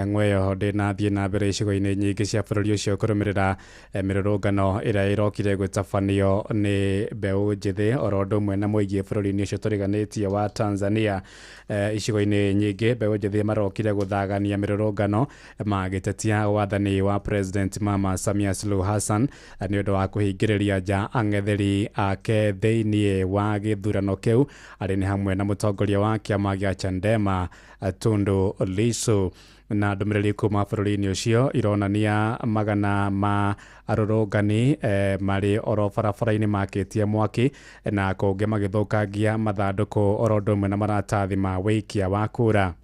ngweyo ndina thie na mbere icigo-ini nyingi cia bururi ucio kurumirira mirurungano iria irokire gwitabanio ni mbeu njithi oro ndu umwe na muigi bururi-ini ucio turiganitie wa Tanzania. Icigo-ini nyingi mbeu njithi marokire guthagania mirurungano magitetia wathani wa President Mama Samia Suluhu Hassan ni undu wa kuhingiriria nja ang'etheri ake thiini wa githurano kiu ari ni hamwe na mutongoria wa kiama gia Chadema Tundu Lissu. Na ndumiriri kuma bururi-ini ucio ironania magana ma arurungani mari oro barabara-ini makitie mwaki na kungi magithukangia mathanduku oro ndumwe na maratathi ma wikia wa kura.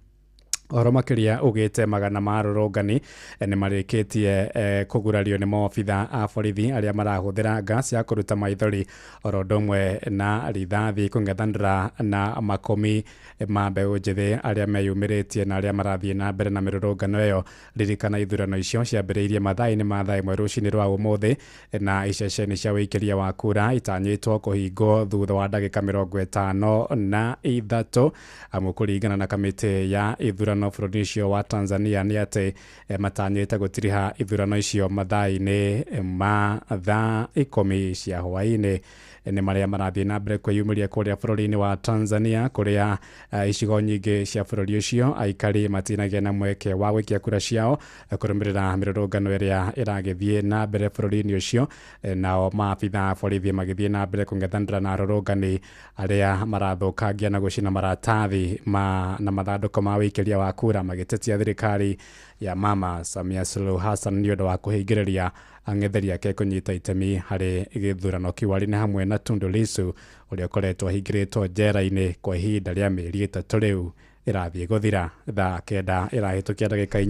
Oro makiria ugite magana ma arurungani ni marikitie kugurario ni maobitha a borithi aria marahuthira gas ya kuruta maithori oro ndumwe na rithathi kung'ethanira na makumi ma mbeu njithi aria meyumiritie na aria marathie na mbere na mirurungano iyo. Ririkana ithurano icio ciambiriirie mathaa-ini ma thaa imwe rucini rwa umuthi na iceceni cia wikiria wa kura itanyitwo kuhingwo thutha wa ndagika 53 amu kuringana na kamiti ya ithurano bururi ucio wa Tanzania ni ati matanyite gutiriha ithurano icio mathaa-ini ma thaa 10 cia hwaini. Ni maria marathie na mbere kwiyumiria kuria bururi-ini wa Tanzania kuria icigo nyingi cia bururi ucio aikari matinagia na mweke wa gwikia kura ciao kurumirira mirurungano iria iragithie na mbere bururi-ini ucio. Nao maabitha borithi magithie na mbere kung'ethanira na arurungani aria marathukangia na gucina maratathi na mathanduku ma wikiria wa kura magitetia thirikari ya Mama Samia Suluhu Hassan ni undu wa kuhingiriria ang'etheri ake kunyita itemi hari githurano kiu ari ni hamwe na Tundu Lissu uria ukoretwo ahingiritwo njera-ini kwa ihinda ria mieri 3 riu irathie guthira. Thaa 9 irahitukia ndagika 4